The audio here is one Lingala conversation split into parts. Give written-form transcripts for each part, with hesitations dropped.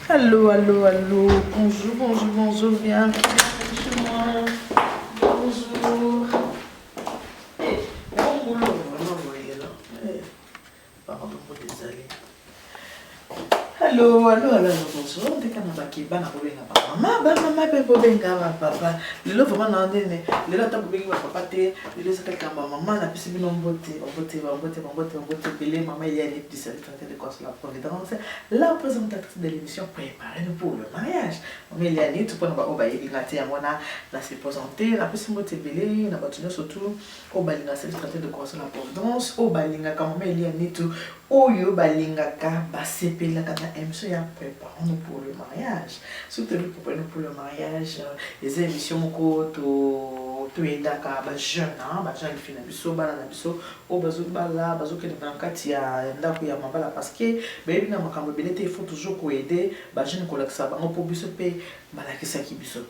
Allô, allô, allô. Bonjour, bonjour, bonjour. Viens chez moi. Bonjour. Bon boulot. Non, voyez là. Pardon pour désolé. Allô, allô, allô, bonjour. Dès qu'on a baqué, ban à bobenga papa. Maman, peut bobenga papa. Le lot vraiment n'en est né. Le lot t'as bobenga papa té. Le lot c'est quelqu'un maman n'a plus bien en beauté, belé maman il y a des petits secrétaires de course la Providence. La présentatrice de l'émission préparée pour le mariage. Mais il y a des tout pour nous obayer bingati à mona la se présenter, la plus beauté belé, na batunu surtout au balinga secrétaire de course la Providence, au balinga quand il y a des tout oyo balinga ka basepela kana MC ya préparons-nous pour le mariage. Surtout nous préparons pour le mariage, les émissions moko to endaka ba jeune ba jeune fina biso bana na biso o bazo bala bazo ke na kati ya ndako ya mabala parce que ba bina makambo belete il faut toujours ko aider ba jeune ko lakisa bango po biso pe balakisa ki biso.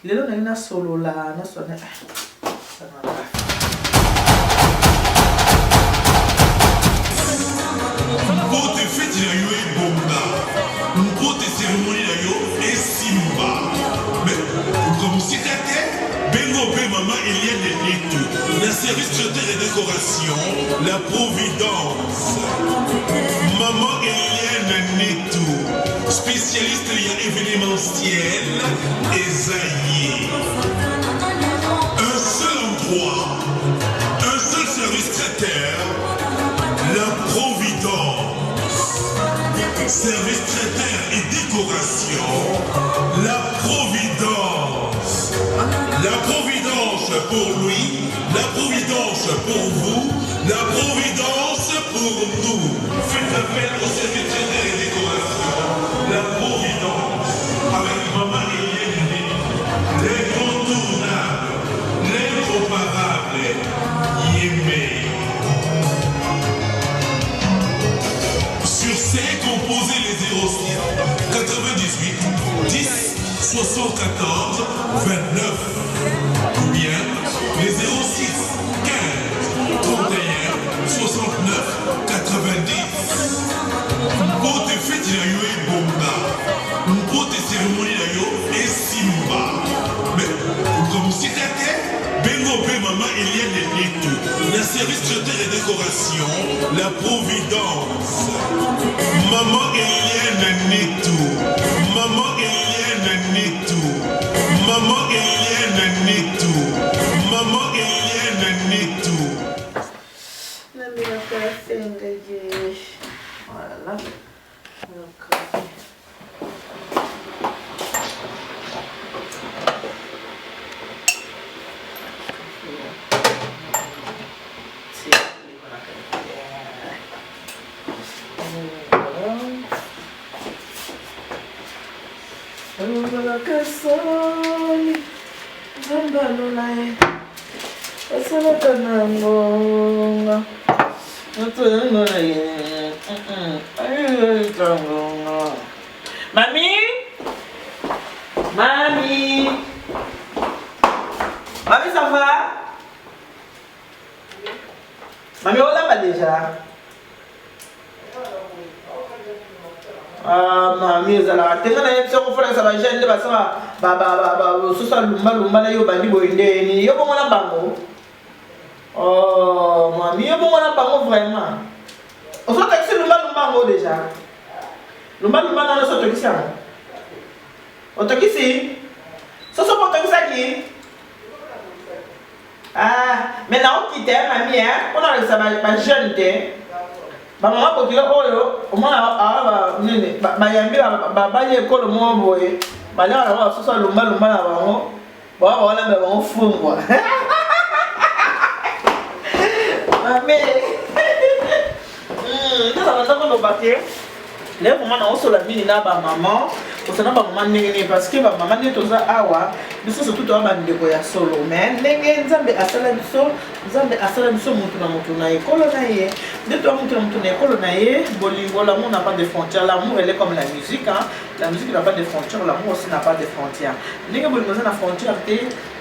Lelo na solo la na sona ça na Pour te fêtes la yo et bonga, pour te cérémonies la yo et simba. Mais comme si t'étais, Bengo Ben Maman Eliane Neto, le service traiteur et décoration, la Providence. Maman Eliane Neto, spécialiste lié événementiel, Esaïe. Un seul endroit, un seul service traiteur, la Providence. Service traiteur et décoration, la Providence. La Providence pour lui, la Providence pour vous, la Providence pour nous. Faites appel au service traiteur et décoration, la Providence. Avec Maman Eliane, l'incontournable, l'incomparable, Yémé. Sur ces composés les 06 98 10 74 29 ou bien les 06 15 31 69 90. Pour tes fêtes la yo et bonga, pour tes cérémonies la yo et simba. Mais comme si t'étais Bengo Ben Maman Eliane Neto, le service traiteur et décoration, la Providence. Maman Eliane Neto, Maman Eliane Neto, Maman Eliane Neto, Maman Eliane Neto. Voilà. Kasoni zambalo nae asala tanangonga natanango nae tangonga mami ça va mami on l'a pas déjà. Mami ezala tenga na yebisa ko fala sa ba jeune ba sa ba sosa lumba na yo bandi boyendeni yo bongo na bango. Oh mami yo bongo na bango vraiment. On so taxi lumba ngo déjà. Lumba na so taxi yango. O taxi? So po taxi ki? Mais na o kite mami on a sa ba jeune te. Maman ko kilo oyo omona nene bayambi babali ekolo mo boye bale wana sosa lumba na bango wala ba bango fungwa mame ndeza bandako no batie leo mama na osola mini na ba maman osana ba maman ndenge parce que ba maman nde toza awa biso surtout to ba ndeko ya solo mais ndenge nzambe asala biso mutu na ekolo na ye nde to mutu na ekolo na ye bolingo l'amour n'a pas de frontières, l'amour elle est comme la musique hein. La musique n'a pas de frontières, l'amour aussi n'a pas de frontières. Ndenge bolingo na frontière te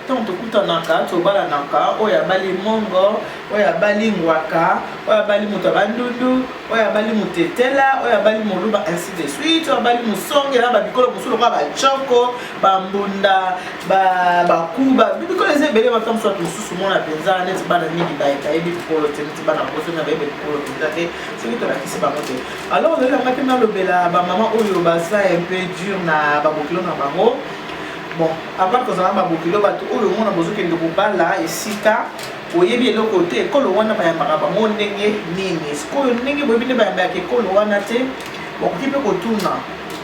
tant tokutanaka tobalanaka oyo abali mongo oyo abali ngwaka oyo abali moto abandundu oyo abali motetela oyo abali moluba ainsi de suite oyo abali mosonge na babikolo mosusu lokola bachoko bambunda bakuba bibikolo eza ebele bato mosusu bato mosusu mona mpenza neti bana mingi bayebi bikolo te neti bana bosonga bayebi bikolo mpenza te soki tolakisi bango te alors lelanga te nalobela bamama oyo baza un peu dur na babokilo na bango. Bon, avant que ça va babokilo bato oyo mona bozokende kobala esika oyebi eloko te ekolo wana bayambaka bango ndenge nini sikoyo ndenge boyebi nde bayambaka ekolo wana te bakoki mpe kotuna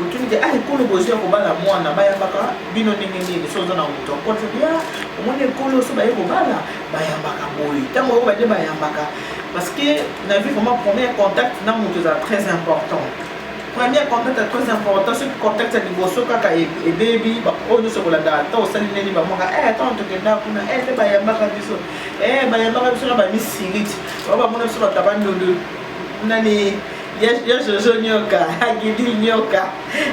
otuni te ekolo bozwi ya kobala mwana bayambaka bino ndenge nini so oza na moto akosa ya omoni ekolo so baye kobala bayambaka boye ntango oyo bade bayambaka parce que na vie vraiment premier contact na moto eza très important. Premier contact est très important. Ce contact est liboso kaka et baby oyo nyonso kolanda ata osali nini bamwaka attends tokenda kuna te bayambaka biso bayambaka biso na bamisiriti oyo bamona biso bato abandundu nani ya jojo nyoka agidi nyoka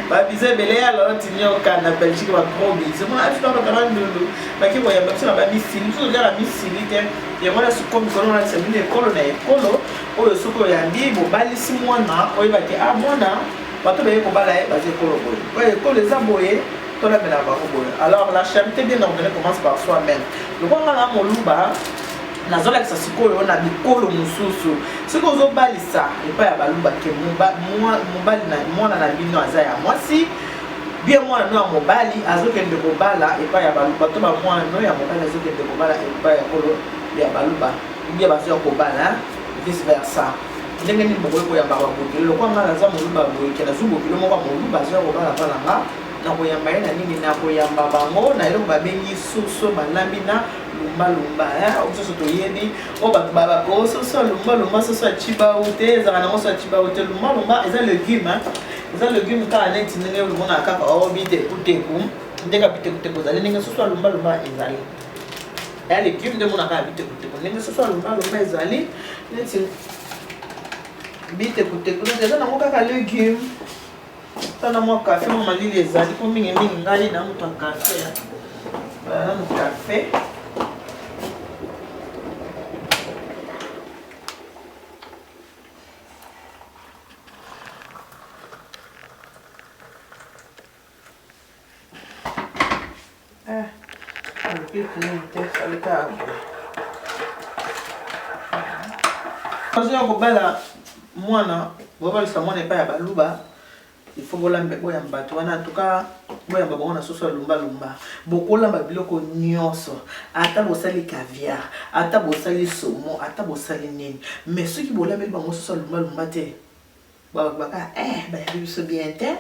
babiso ebele ya loti nyoka na Belgique bagros biso mona biso bato abandundu baki koyamba biso na bamisiri biso ozala misiri te yango na siko mikolo na semine ekolo na ekolo oyo soki oyambi bobalisi mwana oyebaki mwana bato baye kobala ye baza ekolo boye oyo ekolo eza boye tolabela bango boye. Alors la charité bien ordonnée commence par soi-même. Lokola na moluba nazolakisa sikoyo na bikolo mosusu soki ozobalisa epai ya baluba ke mobali na mwana na bino aza ya mwasi bien mwana no ya mobali azokende kobala epai ya baluba to bamwana no ya mobali azokende kobala epai ya kolo ya baluba bien bazoya kobala vice versa ndenge nini bokoki koyamba babokilo lokola nga naza moluba boyeke nazwi bokilo moko moluba azoya kobala mpana nga na koyamba ye na nini na koyamba bango na eloko babengi soso balambi na lumbalumba mosusu toyebi oyo bato babako soso lumbalumba soso ya cibau te ezalaka nango so ya cibau te lumbalumba eza legume eza legume kaka neti ndenge omonaka kaka bitekuteku ndenge bitekuteku ezali ndenge soso ya lumbalumba ezali ya legume nde omonaka ya bitekuteku ndenge soso ya lumbalumba ezali neti bitekuteku eza nango kaka legume tana mwa café mwa malili ezali po mingimingi ngai na moto ya café nanu café ozoya kobala mwana bobalisa mwana epai ya baluba il faut boyamba bato wana en tout cas boyamba bango na soso ya lumbalumba bokolamba biloko nyonso ata bosali caviar ata bosali somo ata bosali nini mais soki bolambeli bango soso ya lumbalumba te baka bayambi biso bien te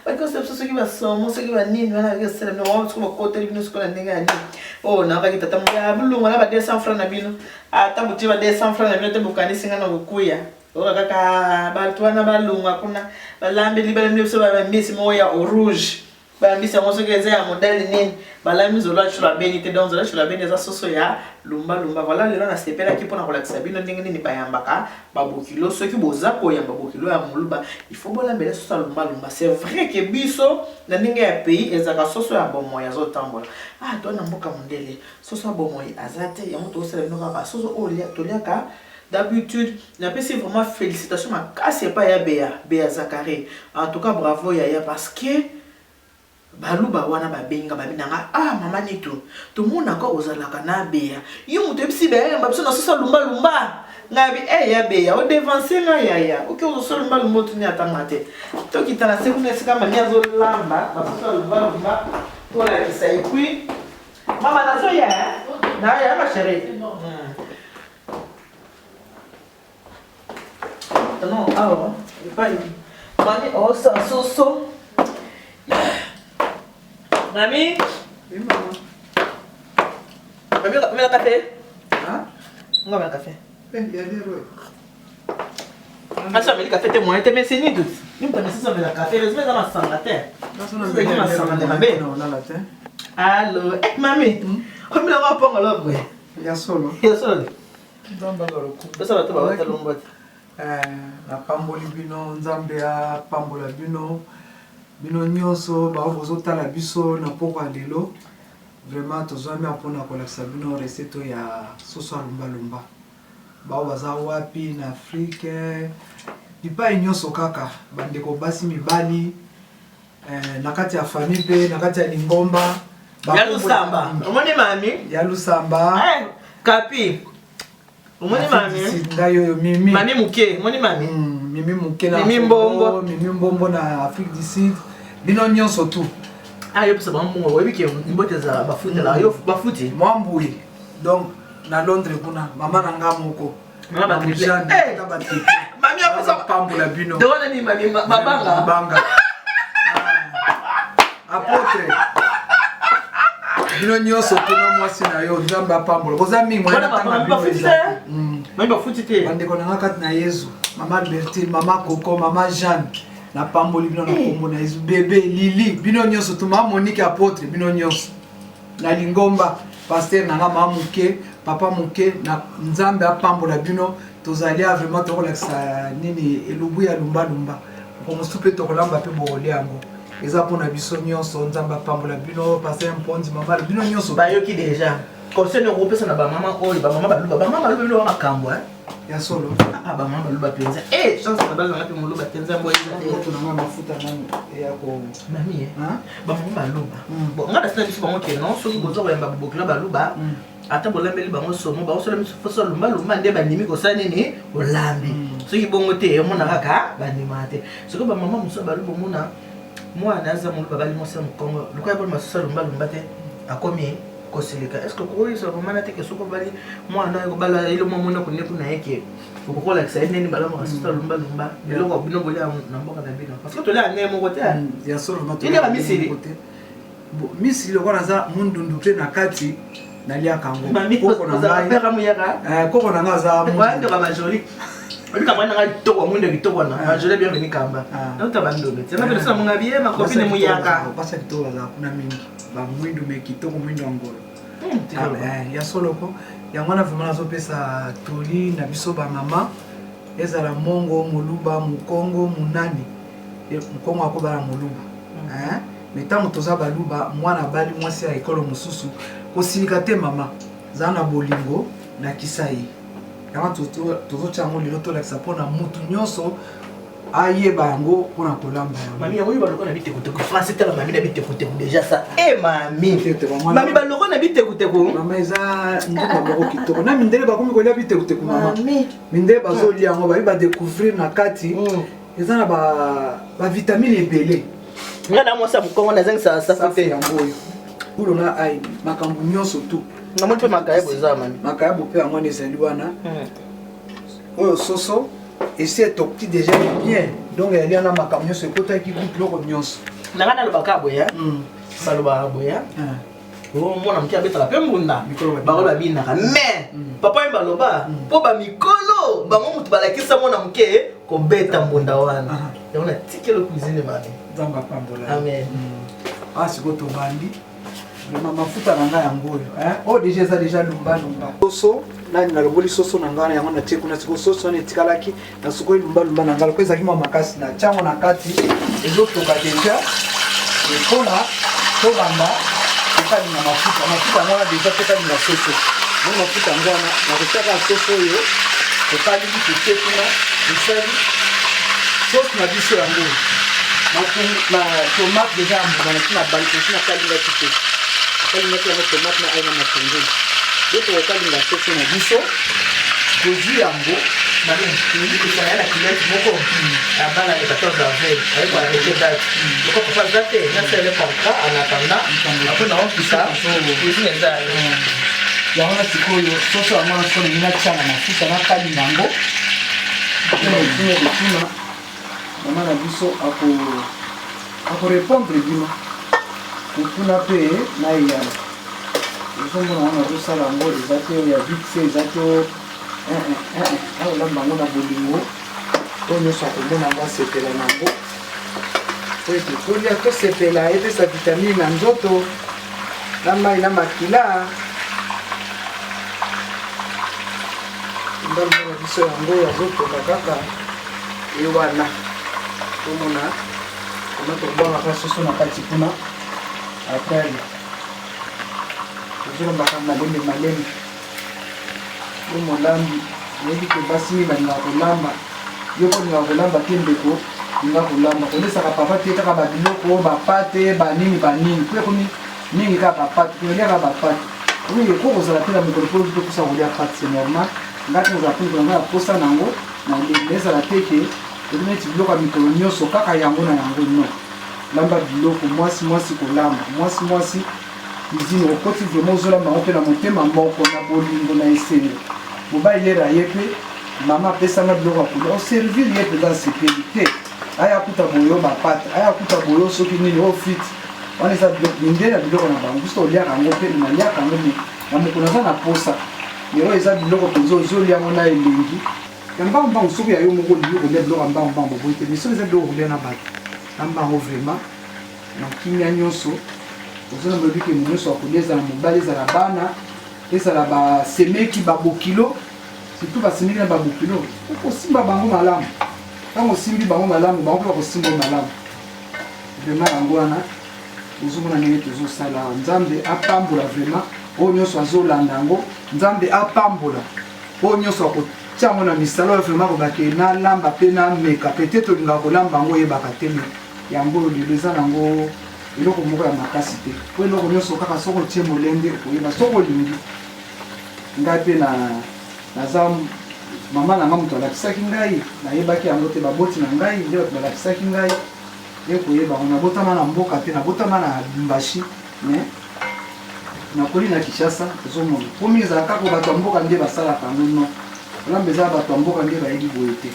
bakosala biso soki basomo soki banini wana bakosala bino wana soki bakoteli bino soki na ndenge ya nini oyo nabaki tata ya bulungu na ba 200 francs na bino ata botie ba 200 francs na bino te bokanisi nga na kokuya oyo kaka bato wana balunga kuna balambeli balambi biso bambisi moko ya orange bambisi yango soki eza ya modele nini balambi nzolo ya chulabeni te donc nzolo ya chulabeni eza soso ya lumbalumba voilà lelo nasepelaki mpona kolakisa bino ndenge nini bayambaka babokilo soki boza koyamba bokilo ya moluba il faut bolambela soso ya lumbalumba c'est vrai ke biso na ndenge ya pays ezalaka soso ya bomoi azotambola to na mboka mondele soso ya bomoi aza te yango tokosala bino kaka soso oyo toliaka d'habitude n'apprécie vraiment félicitations ma casse pas ya Béa Zakari en tout cas bravo Yaya parce que baluba wana babenga babinanga mama nitu tout le monde encore ozalaka na Béa yo muto bisi Béa mbabiso na sosa lumba ngabi ya Béa o devancer nga Yaya oki ozo lumba tuni atanga te to kitana sekuna sika mania zo lamba basosa lumba to la kisa et puis mama nazo ya na ya ma chérie non alors pas mami ça soso mami oui maman mami on a café on va un café ça me dit café te moi te mais c'est ni doute nous pas nécessaire de la café mais ça m'a sangaté non là la terre allô mami on me la va pas alors ouais ya solo ndamba ngalo ku ça va te ba lomba na pamboli bino nzambe a pambola bino nyonso ba bozotala biso na poko lelo vraiment tozwami apona kolakisa bino recette ya soso ya lumbalumba bao baza wapi na Afrique bipai nyonso kaka bandeko basi mibali na kati ya famille pe na kati ya lingomba ya Lusamba omoni mami ya Lusamba kapi omoni mami ndayo mimi mami muke omoni mami mimi muke na mimi mbombo na Afrique du Sud bino nyonso tu yo pesa bambungo webike mbote za bafuta la yo bafuti mwambui donc na Londres kuna mama nanga moko mama triple mami apesa pambola bino dona ni mami mabanga apotre bino nyonso tuna mwasi na yo nzambe apambola koza mingi mwana tanga mami bafuti te bandeko nanga kati na Yesu mama Albertine mama Coco mama Jeanne na pamboli bino na kombo na Yesu bébé Lili bino nyonso tu mama Monique apotre bino nyonso na lingomba pasteur nanga mama muke papa muke na nzambe apambola bino tozali vraiment tokolakisa nini elubu ya lumbalumba komosu pe tokolamba pe boole yango eza mpona biso nyonso nzambe apambola bino pasteur Mponzi mama bino nyonso bayoki déjà conseil no groupe sana ba mama oyo ba mama baluba bino makambo ya solo ba mama baluba penza chance na bala ngapi muluba penza mbo eza to na mafuta nani ya ko mami ba mama baluba bon ngada sina biso bango ke non so bozo ko yamba bokla baluba ata bolambeli bango somo ba osola miso foso lumba nde banimi ko sa nini olambi soki bongo te mona kaka banima te soko ba mama muso baluba mona mwana aza muluba bali mosa mukongo luka ba masosa lumba te akomi kosilika est-ce que ko iso ba mana te ke soko bali mwana ko bala ile mo mona ko neku na yeke ko la kisa nini bala mo masosa lumba lelo ko bino bolia na mboka na bino parce que to la nemo ko te ya solo mato ile ba misili misili ko na za mundundu pe na kati nalia kango koko na ngai koko na ngai za mundu ba majoli Olika mwana ngai kitoko mundu kitoko na majoli bien veni kamba na utabando bete na pesa munga bien ma copine muyaka pasa kitoko za kuna mingi ba mwindu me kitoko mwindu angolo ya solo ko ya mwana vraiment zo pesa toli na biso ba mama ezala mongo muluba mukongo munani mukongo akobala muluba metango toza baluba mwana bali mwasi ya ekolo mususu kosilika te mama zana bolingo na kisai kama tozotia yango lelo tolakisa mpona mutu nyonso ayeba yango mpona kolamba yango mami yango baloko na bitekuteko france tala mami na bitekuteko déjà ça mami baloko na bitekuteko mama eza ndeko moko kitoko na mindele bakomi kolia bitekuteko mama mindele bazolia yango bayi badécouvrir na kati eza na bavitamine ebele nga na mwasa mukongo nazangisa safu yango oyo bulo na ai makambo nyonso tu na mpe makayabo eza mami makayabo pe yango ezali wana oyo soso esi etokti déjà bien donc yali wana makambo nyonso ekotaki biloko nyonso nanga nalobaka boya balobaka boya mwana moke abetaka mpe mbunda bango babinaka mais papa ye baloba mpo bamikolo bango motu balakisa mwana moke kobeta mbunda wana yango natikelo cuisine mami nzambe apambola amen sikoyo tobandi vraiment mafuta na ngai yango oyo déjà eza déjà lumba soso nani naloboli soso na ngai yango natie kuna sikoyo soso wana etikalaki na sikoyo lumba na ngai loko ezalaki mwa makasi na tiango na kati ezotoka déjà mpona tobanda tokalinga mafuta yango wana déjà tokalinga soso mo mafuta yango wana nakotiaka soso oyo tokalingi totie kuna esali soso na biso yango na tomate déjà yambuma na balikosi na kalingaki te kalingaki yango tomate na aina matungulu nde tokokalinga soso na biso kozwi yango nakusaa na kileti moko abana ya 14 avril ayeko arrete date loko papa aza te nasele contrat en attendant apo na ofisa cuisine eza yango na sikoyo soso yango na sikoyo ngi natia na mafuta nakalinga yango tina bituna mama na biso akorépondre bino kotuna mpe nayeyala ezomona wana azosala yango eza te oyo ya vixe eza te aolamba yango na bolingo oyo nyonso akomona yango asepela na yango po ete tolia tosepela epesa vitamine na nzoto na mai na makila ndambo na biso yango azotonga kaka ye wana tomona koma tobwangaka soso na kati kuna apres ozolamba kaka malembe malembe yo molambi nayebi ke basi balinga kolamba yo mpo linga kolamba te ndeko linga kolamba kolesaka papa te kaka babiloko bapate banini mpe ekomi mingi kaka bapate kolia kaka bapate omi eko kozala te na mikolo mpo tokosa kolia pate c'est normal ngati kozala mpe mikolo ya posa nango na ndenge ezala te ke eki neti biloko ya mikolo nyonso kaka yango na yango non lamba biloko mwasi kolamba mwasi cuisine okoti vraiment ozolamba yango mpe na motema moko na bolingo na esengo mobali lera ye mpe mama apesanga biloko ya kolia oservir ye mpenza sepeli te aya kuta boyo bapate aya kuta boyo soki nini ofiti wana eza mindele ya biloko na bango biso oliaka yango mpe naliaka yango me na mokolo aza na posa lelo eza biloko mpenza ozolia yango na elengi ya mbangombango soki ya yo moko olingi kolia biloko ya mbangombango boyi te mais soki eza biloko kolia na bato na mbango vraiment na kimia nyonso ozona molobi ke nyonso akolia ezala mobali ezala bana ezala basemeki babokilo surtout basemeki na babokilo okosimba bango malamu ntango osimbi bango malamu bango mpe bakosimba malamu vraiment yango wana ozomona ndenge tozosala nzambe apambola vraiment oyo nyonso azolanda yango nzambe apambola oyo nyonso akotia yango na misala oyo vraiment kobake nalamba mpe nameka peut-être olingaka kolamba yango oyebaka te me yango lelo eza nango eloko moko ya makasi te po eloko nyonso kaka soko otie molende oyeba soko olingi ngai mpe naza mama na nga moto alakisaki ngai nayebaki yango te baboti na ngai nde bato balakisaki ngai ekoyeba ngo nabotama na mboka te nabotama na Lubumbashi mais nakoli na Kinshasa ozomona pomi ezala kaka bato ya mboka nde basalaka yango non kolamba eza bato ya mboka nde bayebi boye te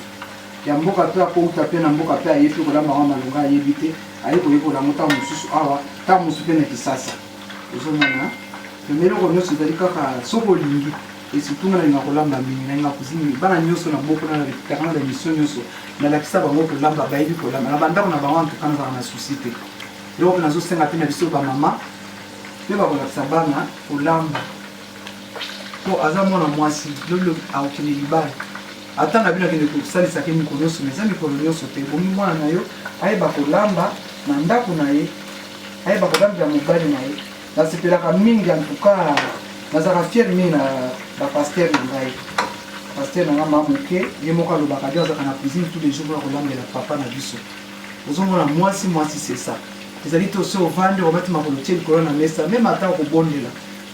ya mboka mpe akouta mpe na mboka mpe ayebi kolamba yango malonga ayebi te aye koyekola yango ntango mosusu awa ntango mosusu mpe na Kinshasa ozomona eloko nyonso ezali kaka soki olingi esurtout nga nalinga kolamba mingi nalinga kozini bana nyonso na mboka na repitaka na baémission nyonso nalakisa bango kolamba bayebi kolamba na bandako na bango antuka nazala na susi te eloko mpe nazosenga mpe na biso bamama mpe bakolakisa bana kolamba po aza mwana mwasi lolo akokende libala ata na bino akende kosalisaki mikolo nyonso mais eza mikolo nyonso te bomi mwana na yo ayeba kolamba na ndako na ye ayeba kolambela mobali na ye nasepelaka mingi antuka nazalaka fiere mingi na bapaster na ngai paster na nga ma moke ye moko alobaka dio azalaka na cuisine tous les jours mpona kolambela papa na biso ozomona mwasi c'est ça ezali te osi ovandi obati makolo tie likolo na mesa meme ata okobondela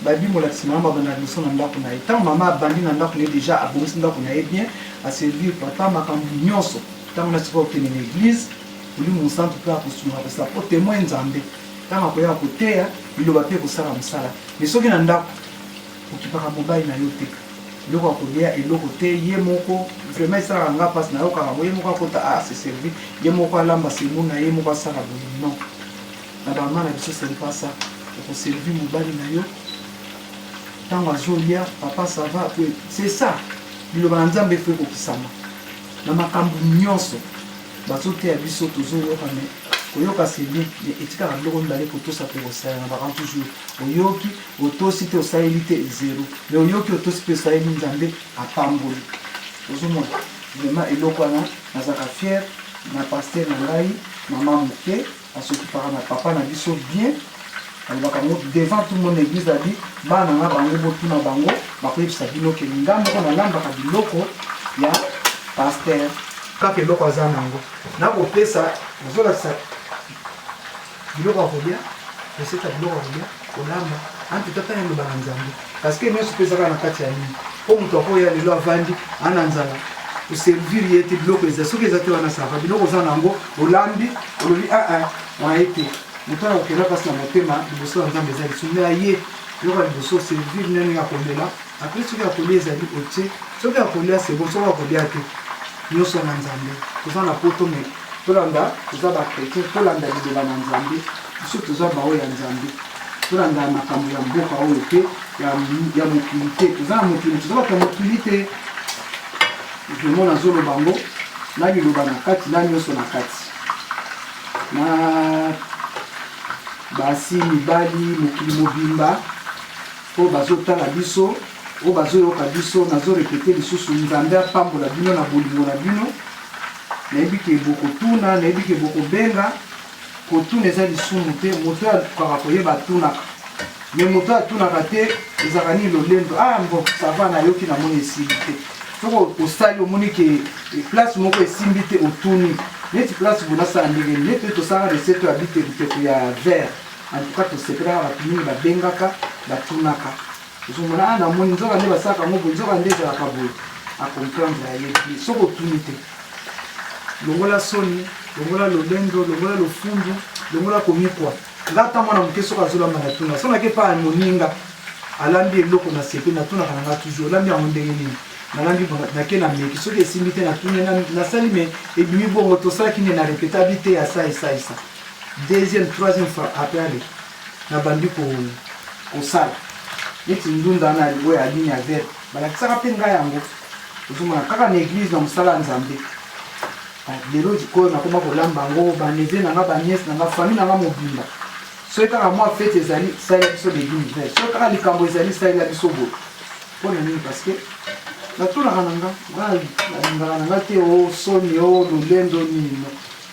babimolakisi mama babanda liboso na ndako na ye ntango mama abandi na ndako na ye déjà abongisi ndako na ye bien aservir papa makambo nyonso ntango nasika okende na église oli mosantu mpe akosunga kosala po témoin nzambe ntango akoyaka koteya liloba mpe kosala mosala mais soki na ndako okipaka mobali na yo te eloko akolia eloko te ye moko vraiment esalaka nga mpasi nayokaka bo ye moko akota ase servi ye moko alamba semo na ye moko asala boye non na bama na biso seli mpasa okoservi mobali na yo ntango azolia papa sava c'est ça liloba na nzambe efo ekokisama na makambo nyonso bazoteya biso tozoyoka me koyoka c'est bien mais etikaka biloko mibale kotosa mpe kosala na baka toujours oyoki otosi te osaleli te zero mais oyoki otosi mpe osaleli nzambe apamboli ozomona vraiment eloko wana nazalaka fiere na paster na ngai mama moke asokipaka na papa na biso bien alobaka yango devant tout le monde église abi bana nga bango botuna bango bakoyebisa bino ke nga moko nalambaka biloko ya paster kaka eloko aza nango nakopesa nazolakisa biloko ya kolia resete ya biloko ya kolia kolamba antu tata ya loba na nzambe parceke nyonso mpe ezaka na kati ya nini mpo moto akoya lelo avandi ana nzala oservir ye te biloko eza soki eza te wana sava biloko oza nango olambi olobi waye te moto ana kokenda mpasi na motema liboso ya nzambe eza lisumbe aye biloko ya liboso oservir nani ya komela apres soki akolia ezali otie soki akolia sebo soki akolia te nyonso na nzambe toza na poto me tolanda toza bakretien tolanda liloba na nzambe biso toza bao ya nzambe tolanda makambo ya mboka oyo te ya mokili te toza na mokili toza bato ya mokili te vraimen nazoloba ngo na liloba na kati na nyonso na kati na basi mibali mokili mobimba oyo bazotala biso oyo bazoyoka biso nazorepete lisusu nzambe apambola bino na bolingo na bino nayebi ke bokotuna nayebi ke bokobenga kotuna eza lisumu te moto akokaka koyeba atunaka mais moto atunaka te ezalaka nini lolendo bon ça va nayoki namoni esimbi te soko osali omoni ke place moko esimbi te otuni neti place bonasala ndenge neti tosalaka recette ya biteko ya vert en tout cas tosepelaka bato mingi babengaka batunaka ozomona namoni nzoka nde basalaka ngo boye nzoka nde ezalaka boye acomprendre ayebi soko otuni te longola soni longola lolendo longola lofundu longola komikwa nga ata mwana moke soki azolamba na tuna so nake pa moninga alambi eloko na sepe natunaka nanga toujours olambi yango ndenge nini nalambi nake na meki soki esimbi te natuni nasali me ebimi bongo tosalaki nde na repetabi te ya sa esa deuxième troisième fois après ale nabandi kosala neti ndunda na libo ya ligne ya vert balakisaka mpe ngai yango ozomona kaka na église na mosala ya nzambe lelo jikoyo nakoma kolamba yango baneve nanga baniese nanga famille nanga mobimba soki kaka mwa fete ezali salela biso légume vert soki kaka likambo ezali salela biso boye mpona nini parce que natunaka nanga nalingaka nanga te o soni o lolendo nino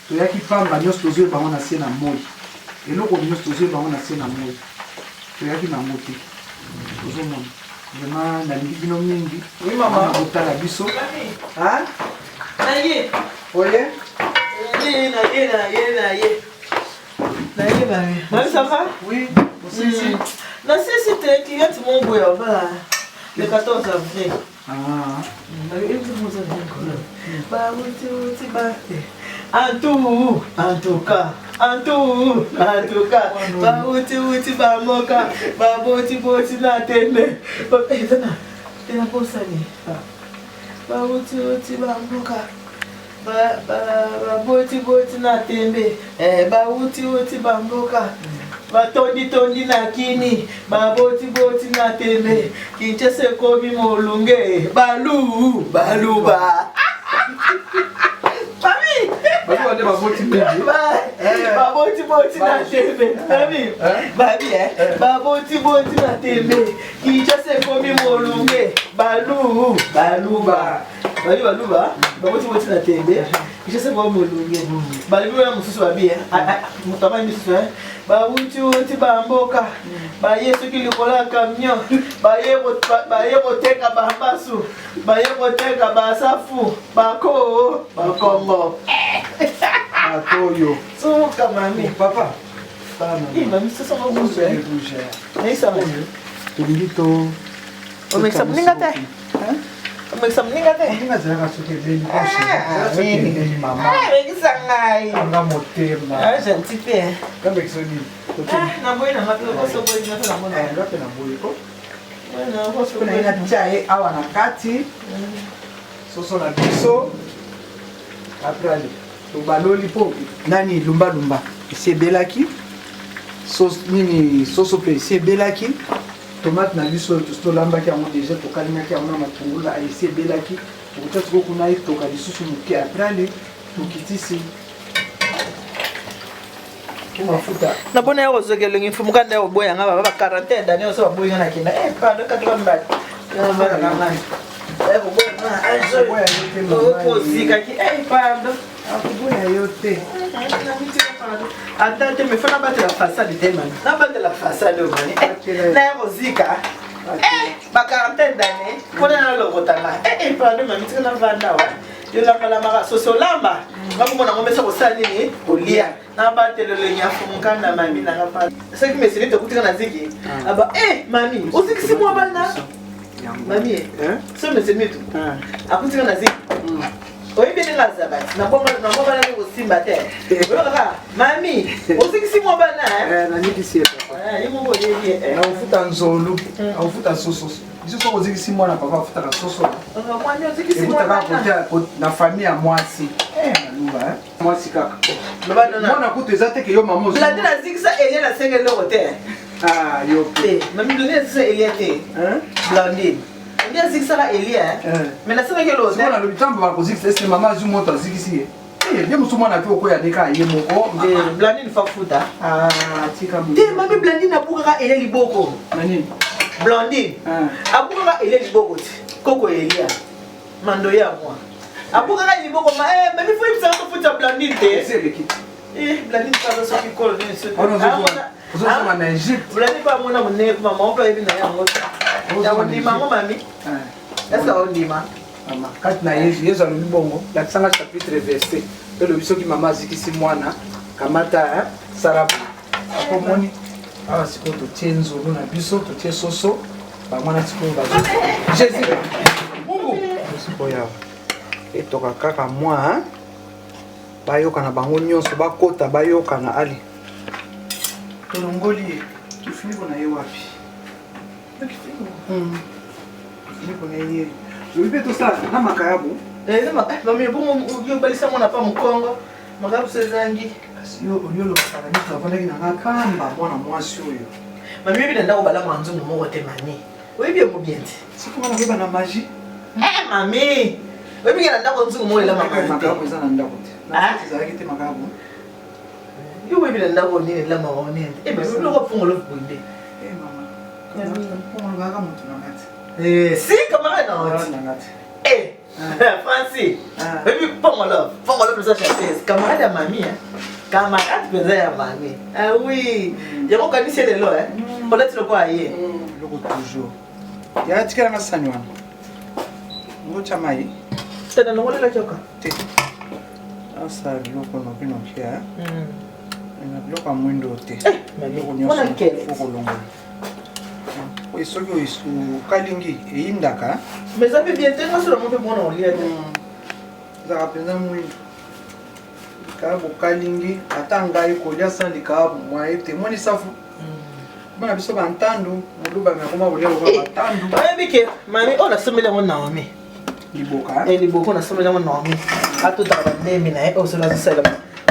toyaki pamba nyonso tozwi bango na se na moi eloko nyonso tozwi bango na se na moi toyaki nango te ozomona vraiment nalingi bino mingi na kotala biso Naye. oye Naye, mami, ça va? Oui, c'était client mon boy le 14 avril. En tout cas, bauti bamoka, bauti na tele. Tena posani. Bauti bamoka. Bauti na tembe. Bauti bamoka. Tondi na kini. Bauti na tembe. Kinchese komi molunge. Baluba. Mami! Baboti na tembe. Mami! Babi, baboti na tembe. Kinchese komi molunge. Baluba. Baboti na tembe. Kinchese komi molunge. Baluba na mususu babi. Mutama mususu bauti bamboka. Baye soki likola camion. Baye boteka bambasu. Baye boteka basafu. Bakongo. Atoyo. Suka mami. Papa. Mami, ça va bouger. Mais ça va. Tulito. O mais ça mninga te. Mais ça mninga te. Mninga zaka soki beni koshi. Beni mama. Mais ça ngai. Anga motema. Gentil pe. Kama kisoni. Na boy na mato so boy na na mona. Ngape na boy ko. Na hoso Kuna ina chai awa na kati. Soso na biso. Après baloli po nani lumba isebelaki sauce nini soso pe isebelaki tomate na biso tolambaki yango déjà tokalimaki yango na matungulu isebelaki okutati ko kuna itoka lisusu moke après ale tokitisi mafuta na bona yo zokelo ngi fumuka nda oboya nga baba 40 dani oso baboya na kinda pa ndo katwa mbali na mbali na nani boya na ajo boya ko zika ki pardon akuboya yo te Attends, mais faut pas la façade de man. N'a pas de la façade de man. Na muzika. Ba quarantaine d'années. Pour na lo botanga. Pardon, mais tu na vanda wa. Yo la kala mara soso lamba. Ngapo mona ngombe so sali ni olia. Na ba tele le nya fumukanda mami na ngapa. C'est que mesiri to kutika na ziki. Aba mami, uziki si mwa bana. Mami, so mesiri tu. Akutika na ziki. Oui, bien là, ça va. Na bomba na kusimba te. Mami, usikisi mwa bana na nikisi yimo boye na ufuta nzolu ufuta soso biso soko zikisi mwana papa ufuta ka soso mwana usikisi mwa bana na famille ya mwasi naluba mwasi kaka lobana mwana kutu ezate ke yo mamo la dina zikisa elia na senge lo hotel yo pe mami donner zikisa elia te Blondine ndia zikisa elia mais na senge lo hotel na lobitambo ba kozikisa ese mama azu moto azikisi bien muso mwana pe okoya deka ye moko Blondine fa futa tika mu te mami Blondine abuka elia liboko nani Blondine abuka elia liboko ti koko elia mando ya moi abuka liboko mami faut ibisa ko futa Blondine te c'est le kit Blondine pas so ki kolo ni so ozozonga na Egypte. Vous l'avez pas mona monnaie maman on peut venir na yango. Ya ondima ngo mami. Est-ce que ondima? Mama kati na Yesu alobi bongo lakisanga chapitre verset elobi soki mama azikisi mwana kamata sarabu akomoni awa sikoyo totie nzolo na biso totie soso bamwana sikoyo bazo Jésus mungu sikoyo awa etoka kaka mwa bayoka na bango nyonso bakota bayoka na ali tolongoli ye kifuniko na ye wapi kifuniko na ye lobi to sala na makayabu mami bongo yobalisa mwana pa mokongo makayabu sezangi kasi yo ololobaka nito avandaki na ngakamba mwana mwasi oyo mami oyebi na ndako balama nzungu moko te mami oyebi yango bien te sikoma nakoyeba na magie mami oyebi na ndako nzungu moko makayabu eza na ndako te ezalaki te makayabu yo oyebi na ndako nini elama onene mami biloko fungola boyinde mama kaka moto na ngati si camarade na ngati Francis, baby, Pongolo, ça chasse. Camarade à mamie, camarade faisait à mamie. Ah oui, il y a mon cani c'est le lot, hein. Peut-être le quoi ailleurs. Le coup toujours. Il y a un petit peu de sanguin. Ngo chamai. C'est dans le rôle de la choka. Ah ça, le coup non plus non plus, hein. Le coup à moins d'autres. Mais on a quel? Et ce que est kalingi et indaka. Mais ça fait bien te moi sur le monde bon on lit. Ça rappelle moi. Kabo kalingi atanga ikolia sali kabo moi ete moi ni safu. Bana biso bantando muduba ngakoma bolia ko bantando. Bike mami ona somela mo Naomi. Liboka. Liboka na somela mo Naomi. Ato ta ndemi na o so la sala.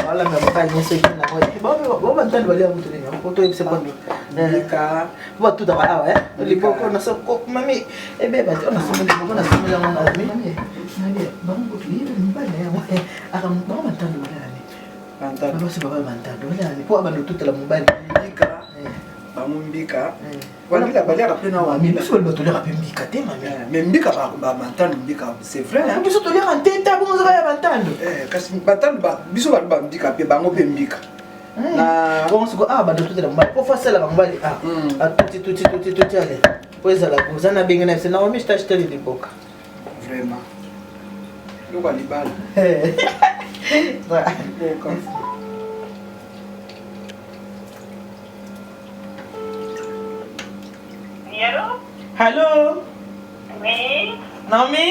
Wala mnabaka nyese kina moja. Baba ntando balia mtu ni hapo to ibse kwando. Nika watu da bawa liboko na so mami beba ona so liboko na so la mwana mimi. Nani bangu tuliwe mbana yangu. Aka mama ntando wala ni. Ntando basi baba ntando wala ni. Kwa bando tutela mbani. Nika bamumbika. Wala balia kapena wa mimi. Biso lo tolera pembika te mami. Mais mbika ba mantando mbika c'est vrai hein. Biso tolera ntenta bonzo ya bantando. Kasi bantando ba biso ba mbika pe bango pe mbika. Na bon siko bado tutela mbali. Pour faire ça la mbali tuti ale. Pois la kuzana bengena c'est Naomi t'acheter les boka. Vraiment. Lo ba libala. Boka. Allô? Allô? Oui? Naomi?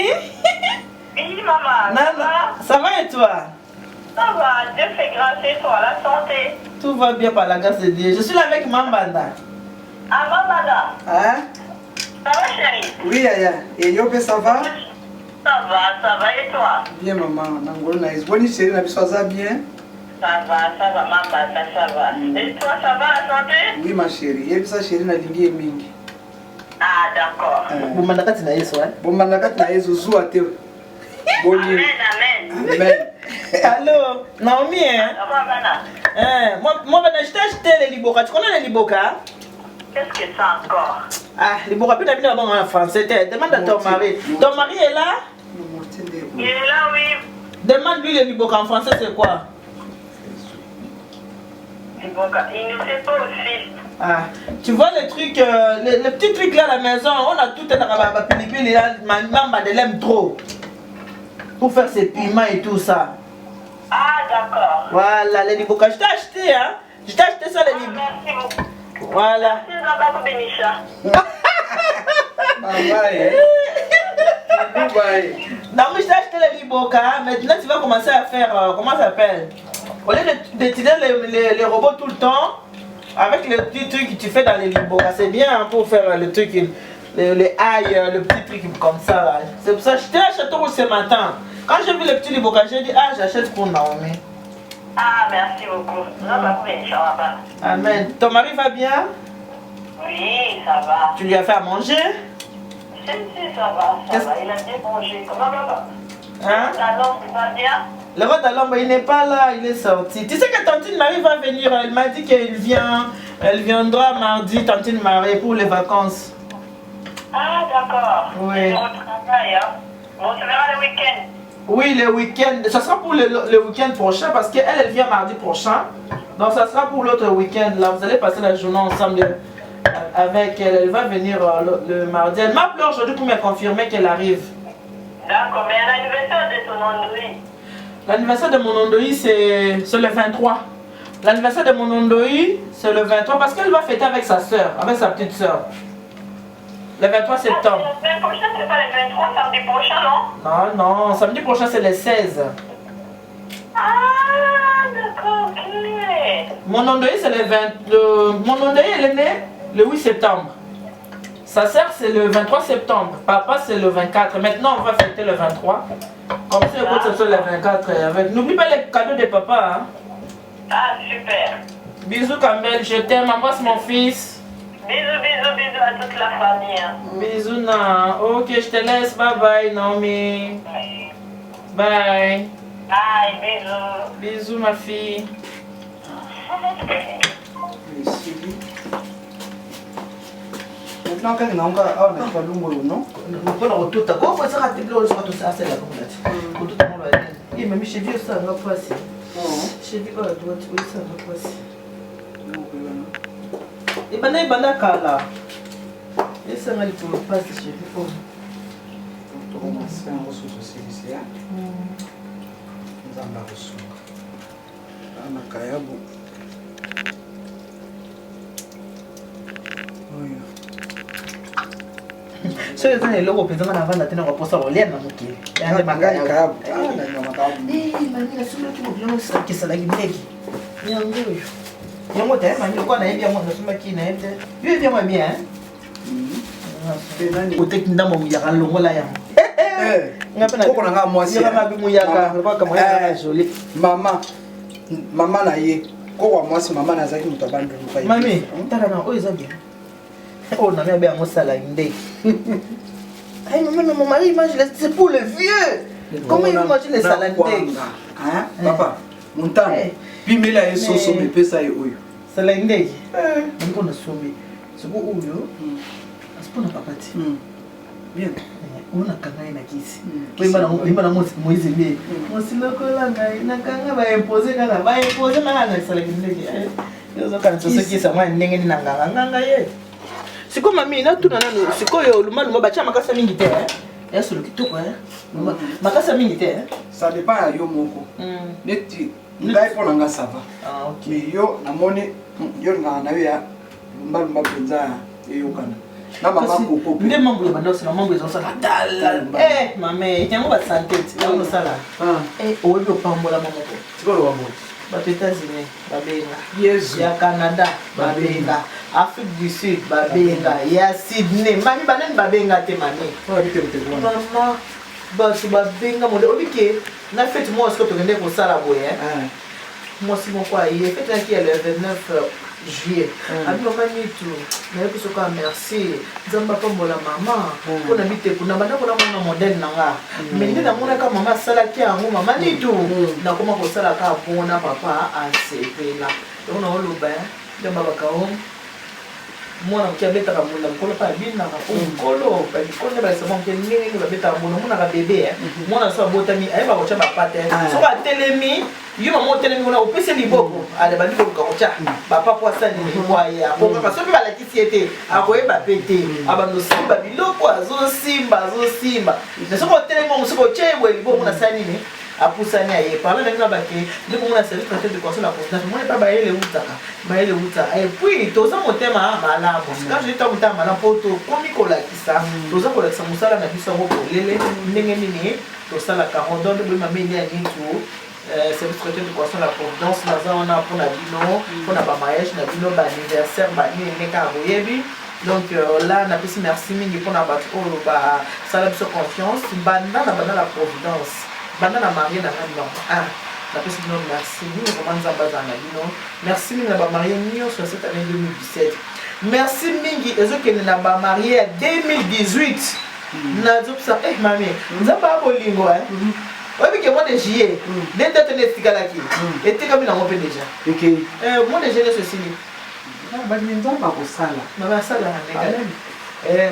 Oui, maman. Nana, ça va et toi? Ça va, Dieu fait grâce et toi, la santé. Tout va bien par la grâce de Dieu. Je suis là avec Mambanda. Ah, Mambanda? Hein? Ça va, chérie? Oui, Yaya. Et Yope, ça va? Ça va, et toi? Bien, maman. Nangolo na isboni chérie na biso aza bien? Ça va, Mambanda, ça va. Et toi, ça va, la santé? Oui, ma chérie. Yebisa chérie na lingi mingi. Ah, d'accord. Bombanda kati na Yesu, hein? Bombanda kati na Yesu zuwa te. Amen, amen. Amen. Allô, Naomi, hein? Moi, je t'ai acheté les liboka. Tu connais les liboka? Qu'est-ce que c'est encore? Ah, liboka, puis t'as en français. Demande à ton mari. Ton mari est là? Il est là, oui. Demande-lui les liboka en français, c'est quoi? Liboka, il ne sait pas aussi. Ah, tu vois les trucs, les petits trucs là à la maison, on a tout à pilipili là, ma maman elle aime trop. Pour faire ses piments et tout ça. Ah, d'accord. Voilà, les liboka, je t'ai acheté, hein. Je t'ai acheté ça, les liboka. Merci beaucoup. Voilà. Merci, Bénicha. Non, mais je t'ai acheté les liboka. Maintenant, tu vas commencer à faire, comment ça s'appelle? Au lieu d'utiliser les robots tout le temps, avec les petits trucs que tu fais dans les liboka, c'est bien hein, pour faire le truc, les ail, le petit truc comme ça. C'est pour ça que je t'ai acheté ce matin. Quand j'ai vu les petits liboka, j'ai dit, j'achète pour Naomi. Ah, merci beaucoup. Amen. Ton mari va bien? Oui, ça va. Tu lui as fait à manger? Si, ça va. Il a bien mangé. Comment ça va? Hein? Alors, c'est pas bien? Le roi d'Alomba, il n'est pas là, il est sorti. Tu sais que Tantine Marie va venir, elle m'a dit qu'elle viendra mardi, Tantine Marie, pour les vacances. Ah, d'accord. Oui. C'est votre travail, hein? Bon, tu verras le week-end. Oui, le week-end. Ça sera pour le week-end prochain parce qu'elle vient mardi prochain. Donc ça sera pour l'autre week-end. Là, vous allez passer la journée ensemble avec elle. Elle va venir le mardi. Elle m'a appelé aujourd'hui pour me confirmer qu'elle arrive. D'accord, mais l'anniversaire de ton Ondoï. L'anniversaire de mon Ondoï, c'est le 23. L'anniversaire de mon Ondoï, c'est le 23 parce qu'elle va fêter avec sa soeur, avec sa petite soeur. Le 23 septembre. La semaine prochaine, c'est pas le 23, samedi prochain, non? Non, non, samedi prochain, c'est le 16. Ah, d'accord, ok. Mon Ondoï, c'est le 20. Mon Ondoï, elle est née le 8 septembre. Sa soeur, c'est le 23 septembre. Papa, c'est le 24. Maintenant, on va fêter le 23. Comme ça, écoute, ce soit le 24 avec. N'oublie pas les cadeaux de papa. Hein. Ah, super. Bisous, Campbell, je t'aime. Embrasse mon fils. Bisous, bisous, bisous à toute la famille. Hein. Bisous, Nan. Ok, je te laisse. Bye bye, Naomi. Bye. Bye, bisous. Bisous, ma fille. Maintenant, quand on a un peu de non? On a tout à coup, ça a été tout ça, c'est la communauté. Tout le monde va dire. Il m'a mis chez Dieu, ça va passer. Chez Dieu, ça va passer. Et ben, il y a Kala. Et ça va pour passer chez Dieu. On va faire un ressource aussi ici. Nous allons ressource. On a Kayabu. So you can look up in the van that never was our land. And the Magai Kayabu. Manila, so you know, kiss like Nicky. Young boy. Young what time? I'm going to have one of the machine. You hear my man? We'll take them on your Lumolaya. Mama na ye ko wa mwasi mama na zaki mutabandu lupa hivi. Mami, mtaka na oyo zabi. Oh na mia bia mosala inde. Ay maman, mon mari mange c'est pour le vieux. Comment il mange les salades? Hein? Papa, montana. Puis mela yesoso me pesa ye oyo. Salade. Ndiko na sombi. Siko oyo. Asipona papati. Bien. Una kangai na kisi. Wimba na Moïse be. Mosilokola ngai na kanga ba imposer kaka ba imposer na na salade ndege. Yozo kan so kisa mwa ndenge ni nanga nganga ye. Siko mami na tuna nanu siko yo lumaluma bacha makasa mingi te. Yeso lokitoko makasa mingi te. Ça dépend ya yo moko. Neti ngai pona nga sava. Ah OK. Mais yo namoni yo na ya lumaluma penza yo kana. Na mama koko. Nde mambo ya bandosi na mambo ezo sala tal. Mame, yango ba santé ti yango sala. Oyo pambola mamoko. Siko lo wambo. Ba États-Unis, babenga. Yes. Ya Canada, babenga. Afrique du Sud, babenga. Ya Sydney, mami banani babenga te mami. Mama, basu babenga monde obike na fête moi ce que tu venais pour ça la boye. Moi si mon quoi, il est fête qui est le 29 juillet. Abi maman ni tout. Mais que ce quoi merci. Nzamba pambola maman. Pour habiter pour na bana pour na modèle nanga. Mais ni na mona ka maman sala ki ango maman ni tout. Na koma ko sala ka bona papa a sepela. Donc na oloba de babaka o. Mwana mkiabeta ka mwana mkono pa bina ka mkono pa mkono ba sema mkenini ba beta mwana mwana ka bébé mwana so botami ayeba ko cha ba pate so ba telemi yo mama telemi mwana opese liboko ale ba liboko ko cha ba papa sani ni kwa ya ko ka so bi ba la kisiete akoyeba pete abando simba biloko azo simba ne so ko telemi mo so ko chebwe liboko mwana sani ni apusani aye parle même na bake ndi ko mona service traité de conseil la présidence mona pa ba yele uta et puis toza motema malamu quand je dis ta motema malamu poto komi kola kisa toza kola kisa musala na biso ngo polele ndenge nini to sala ka rondon de mama ni ani tout service traité de conseil la présidence na za ona pour na bino pour na ba mariage na bino ba anniversaire ba ni ne ka boyebi. Donc là na pesi merci mingi pour na batko ba sala biso confiance banda na la providence. Bandana marié na non. La personne non merci. Nous comment Nzamba na bino. Merci mingi na ba marié nyo sur cette année 2017. Merci mingi ezokende na ba marié 2018. Na zopsa mami. Nzamba bolingo Oui, que moi de juillet. Dès que tu es figalaki. Et tu comme na ngopé déjà. OK. Moi de juillet ceci. Ba nzamba ba ko sala. Na ba sala na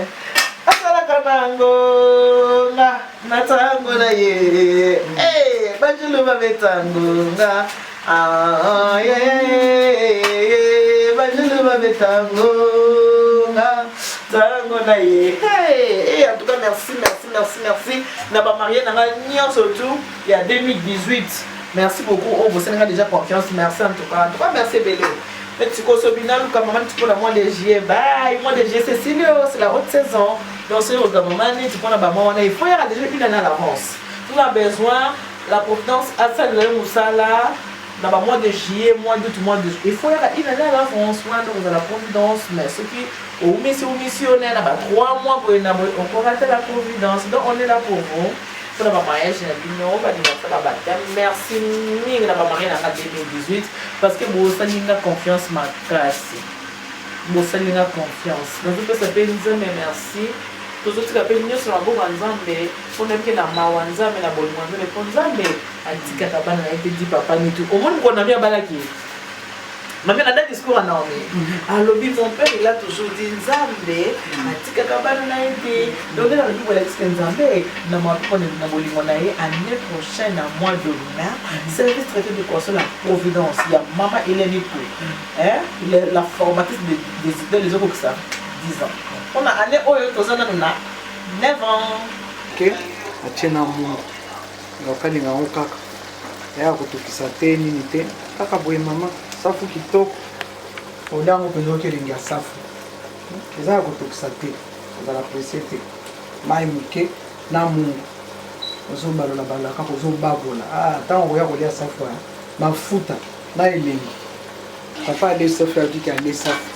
asala kanango na tango na ye banjulu ba betango Banjulu babetango. Tango na ye. Hey, en tout cas merci. Na ba marié na nga surtout il y a 2018. Merci beaucoup. Oh, vous avez déjà confiance. Merci en tout cas. En tout cas, merci Belé. Mais tu consommes bien comme maman tu prends la mois de juillet. Bye, mois de juillet c'est la haute saison. Donc c'est au maman tu prends la maman il faut y avoir déjà une année à l'avance. Tu as besoin la providence à ça le moussala. Dans le mois de juillet, mois d'août, mois de juillet. Il faut y avoir une année à l'avance. Donc, la providence. Mais ce qui au missionnaire, 3 mois pour encore rater la providence. Donc, on est là pour vous. Pour la mariage, merci mille la mariage en 2018. Parce que vous avez une confiance, ma classe. Vous avez une confiance. Donc, tout ça peut nous aimer, merci. Tous autres appels nous sur la boue en Zambé, on aime que la mawanza, mais la bonne wanza, mais pour Zambé, a dit qu'à Kabana a été dit papa ni tout. Au moins, on a bien balaki. Ma mère a un discours à Naomi. Alors, mon père, il a toujours dit Zambé, a dit qu'à Kabana a été. Donc, il a dit que Zambé, dans ma année prochaine, à mois de mai, service traité de conseil la Providence. Il y a maman Hélène tout. Il est la formatrice des idées, les autres que ça. 10 ans. On a allé au 9 ans. Ok, atiena Mungu. Ngakalinga ukaka. Ya kutukisa te nini te. Kaka boye mama, safu kitoko. Odango penzo kelinga safu. Eza kutukisa te. Za la presete. Mai muke na Mungu. Ozo balola balaka ko zo babola. Ah, tango ya kolia safu ya. Mafuta na elengi. Papa a des safu ya dika des safu.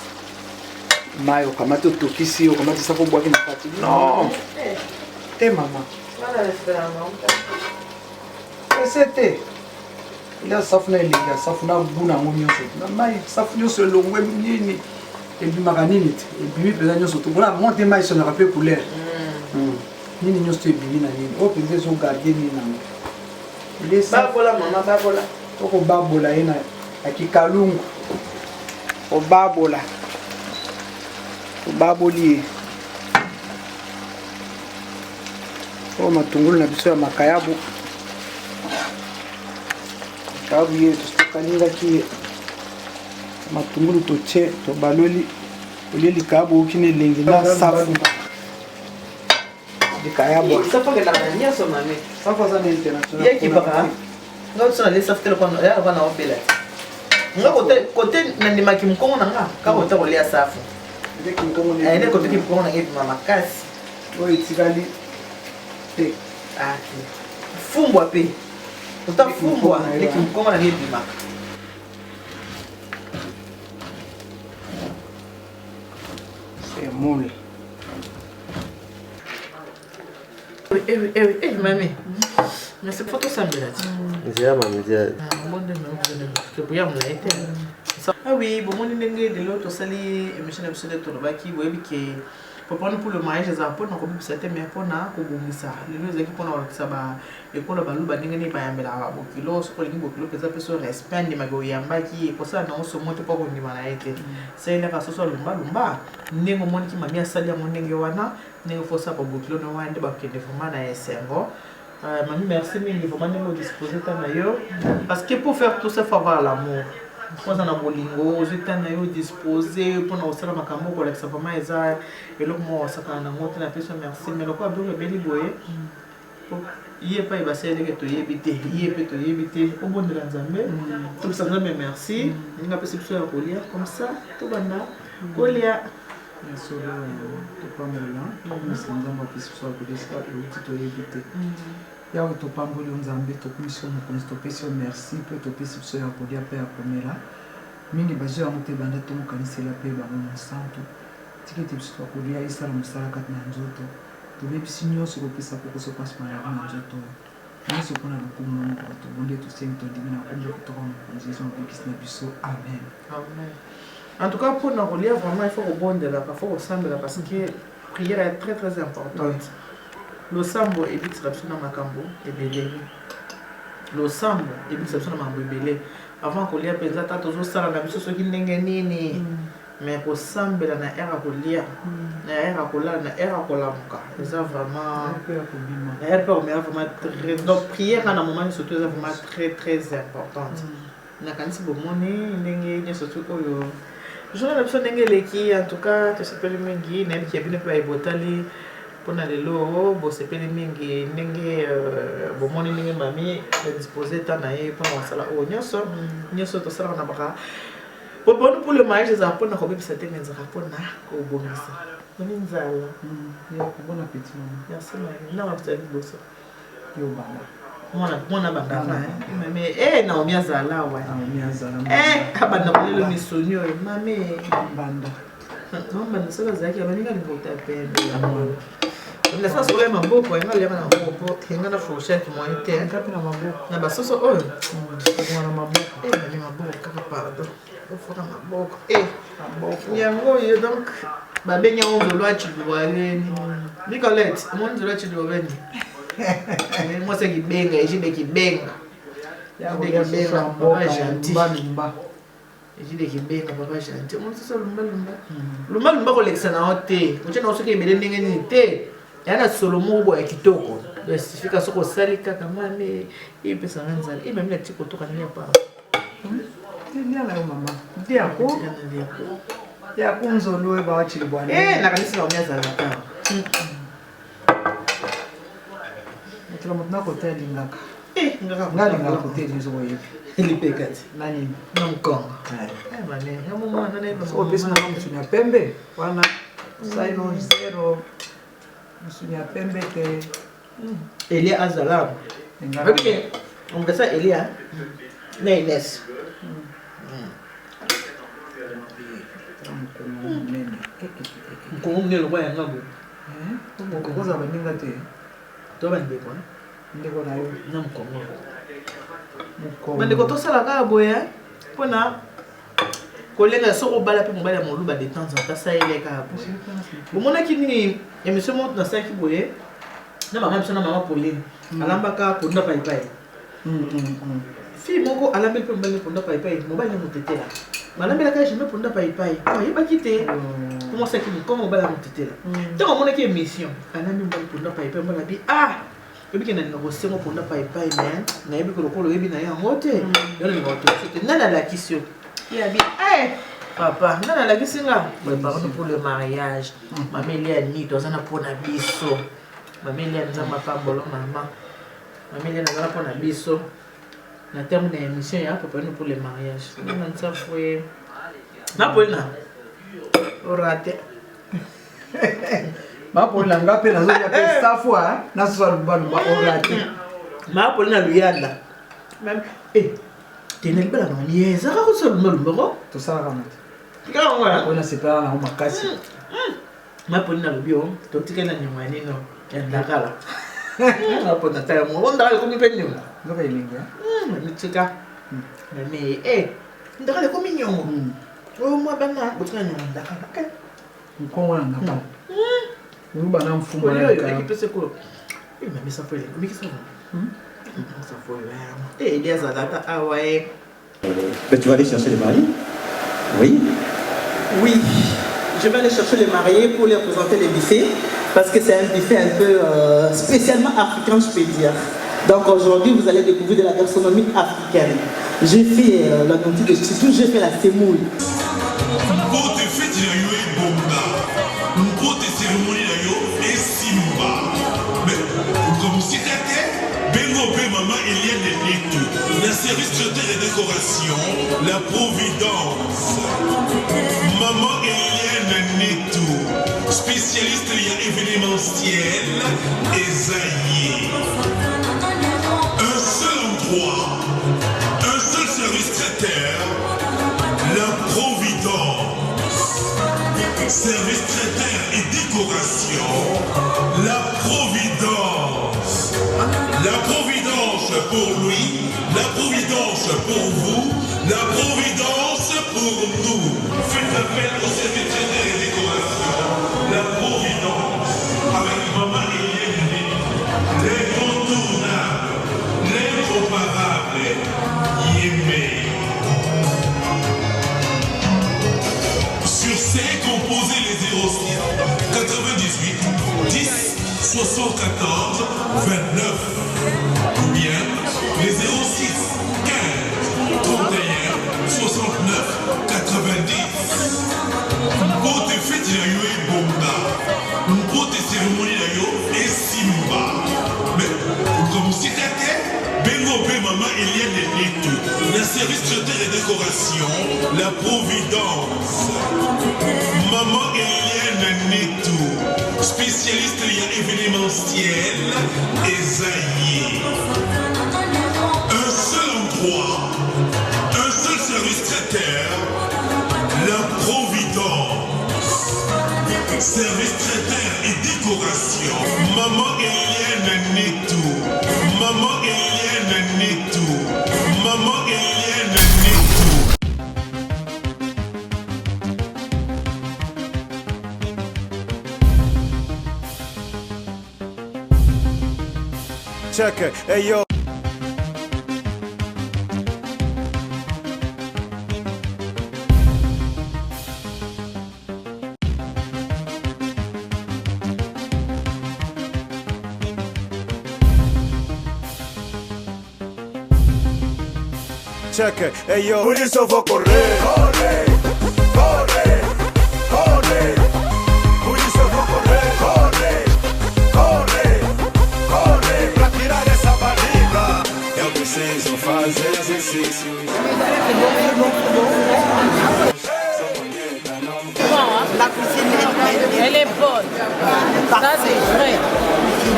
Mayo kamata tokisi okamata sako bwaki na kati. Non. Te mama. C'était. Il a safna il a safna buna ngonyoso. Na mai safu nyoso longwe nini. Et puis maganini. Et puis pesa nyoso to bona monte mai so na rappel couleur. Nini nyoso ebimi na nini. O pesa so garder ni na. Il est babola mama babola. Oko babola ina akikalungu. O babola. Baboli o matungulu na biso ya makayabu kabu ye tustokaninga ki matungulu toche to baloli oli likabu kine lengi na safu likayabu safu ke la nia so mame safu za international yeki baka ngo so na safu tele kwa ya bana opela ngo kote na ndimaki mkongo na nga ka kote kolia safu ene kote kimkongo na ngepi mama kasi o itikali te aki fumbwa pe utafumbwa leki mkongo na ngepi mama c'est moule mami mais c'est photo sambela Ndia mami dia. Monde même que pour y avoir été. Ah oui, bon on est de l'autre sali émission de Tolobaki webi qui pour prendre pour le mariage des enfants donc comme c'était mais pour na ko bongisa les deux équipes pour na ça ba et pour la balu ba ndenge ba yambela ba bokilo so ko lingi bokilo pesa peso respect ma go yamba ki pour ça non so moto pour ndima na été c'est là ka so so lumba ndenge moni ki mami asali ya ndenge wana ndenge faut ça ba bokilo no wande ba kende foma na esengo. Mamie, merci, mais il faut vraiment disposer de parce que pour faire tout ça, il faut avoir l'amour. Quand on a bolingo, je t'en disposé pour nous faire ma caméra pour l'examen et le mot ça quand on a monté la personne merci mais le quoi donc beli boye il est pas il va essayer de te éviter il peut te éviter au bon de la Zambie tout ça mais merci il n'a pas possible à coller comme ça tout banda coller solo topambola tokumisinza mapesi biso akolesa euti toyebi te yawe topamboli nzambe tokumisi yo mokonzi topesi yo merci mpe topesi biso ya kolia mpe ya komela mingi bazwi yango te banda tomokanisela mpe bango mosantu tika ete biso twakolia esala mosala kati na nzoto tobebisi nyonso kopesa kokoso mpasi malamu na nzoto oyo nyonso mpona lokumu na moko tobonde tosengi tondimi na kombo kotoka mokonzi yesu mabekisi na biso amen. En tout cas, pour nous relire, vraiment, il faut rebondir là, il faut ressembler là, parce que la prière est très très importante. Le sambo est vite dans ma cambo et bébé. Le sambo est vite dans ma bébé. Avant qu'on lise, peut-être t'as toujours ça dans la mission ce qui n'est ni. Mais pour sambo là, na era qu'on lire, na era qu'on la, na era qu'on la muka. Ça vraiment. Na era pour moi vraiment très. Donc prière à un moment surtout c'est vraiment très très importante. nakanisi bomoni ndenge nyonso tu oyo journée na biso ndenge eleki en tout cas tosepeli mingi nayebiki ya bino mpe bayebotali mpona lelo bosepeli mingi ndenge bomoni ndenge mami badispose ta na ye mpona kosala oyo nyonso tosalaka na baka poponu pour le mariage ezala mpona kobebisa te me ezalaka mpona kobongisa oni nzala bon appétit maman. merci mami nanga kozala liboso Yo bana. mwana bandaka mame naomi azala wa Naomi azala. abanda kolelo misoni oyo mame Banda. banda soki azalaki abaninga likota pembe ndasa sokola maboko yanga liaka na maboko yanga na fourchette moye te Ngapi na maboko. na basoso oyo Mwana maboko. mame maboko kaka pardon ofoka maboko yango oyo donc babengi yango nzolo achidwaleni nicolette omoni nzolo achidwaleni mwasi kibenga ejide kibenga papa gentil omoni soso lumbalumba kolekisa na yo te otie na soki ebele ndenge nini te ya na solo moko boya kitoko sifika soki osali kaka mame epesanga nzala emami na ti kotoka ndenge ya paa Tia na yo mama. Tia ko. Ya kunzolo eba wachili bwana. nakanisi na omi azalaka Mutula mutuna kotea lingaka. ngaka Ngalingaka kotea lizo yebi. elipekati Nani? na mkongo mane yamomwana So pesa na msunya pembe wana saino zero msunya pembe te elia azala babike ongesa elia na Ines mkongo mne lokwa yanga bo kokoza baninga te to bandeko ndeko na yo na mkongo mukongo bandeko tosala kaka boye mpona kolenga soki obala mpe mobali ya moluba de temps en temps saele kaka boye omonaki nini émission moko nasalaki boye na mama biso na mama Pauline alambaka ponda paipai fille moko alambeli mpe mobali ponda paipai mobali na motetela balambelaka jamais ponda paipai ayebaki te komosaki mokongo mobali ya motetela ntango amonaki émission alambi mobali ponda paipai mobali abi oyebiki nalinga kosengo ponda paipai me nayebi kolokolo oyebi na ye yango te yo nalinga kotoso te nani alakisi yo ye abi papa nani alakisi nga préparano pour le mariage mama elia ni tozana mpona biso mama elia nzambe apambolo mama mama elia nazala mpona biso na terme na émission ya préparano pour le mariage nana nsafue napolina orate mapolina nga mpe nazoya mpe safwa nasosa lubaluba orate mapolina luyanda tena libala na mie ezaka kososa lubalumbako tosalaka mate kaka oyo nasepelaka nango makasi mapolina lobi o totikela nyongo ya nino ya ndakala apona tala mo ndakala ekomi mpe nyongo nzoka elingi mitika mame ndakala ekomi nyongo oyo mwa bana botika nyongo ndakala nkongo na ngapa oluba na mfumba oyokipese kolo mame safo ele komikisa safo eli azala ata awa Ben, tu vas aller chercher les maris? Oui. Oui, je vais aller chercher les mariés pour leur présenter les buffets parce que c'est un buffet un peu spécialement africain, je peux dire. Donc aujourd'hui, vous allez découvrir de la gastronomie africaine. J'ai fait la nourriture de Chitou, j'ai fait la semoule. Mbote feti na yo ebonga mbote cérémonie na yo esimba mais komosika te bengo mpe mama Eliane Neto na service traiteur et décoration la Providence maman Eliane Neto spécialiste ya événementiel Ezaïe un seul endroit un seul service traiteur la Providence, service traiteur et décoration, la Providence pour lui, la Providence pour vous, la Providence pour nous. Faites appel au service traiteur et décoration, la Providence, avec maman Eliane, l'incontournable, l'incomparable, Yémé. Sur ces composés les 06 98 10 74 29 ou bien les 06 15 31 feti na yo ebonga mpote cérémonie na yo esimba mais comme sika te bengo mpe mama Eliane Neto la service traiteur et décoration la Providence maman Eliane Neto spécialiste ya événementiel Esaïe un seul endroit un seul service traiteur la Providence service traiteur et décoration maman Eliane Neto maman Eliane Neto maman Eliane Neto. Check it, hey yo. Check it, hey yo. Por isso eu vou correr, correr, correr, correr. Por isso eu vou correr, correr, correr, correr. Pra tirar essa barriga, eu preciso fazer exercício. La cuisine elle est bonne. Ça c'est vrai.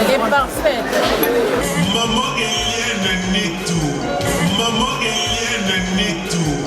Elle est parfaite. Maman Eliane Neto, maman Eliane Neto.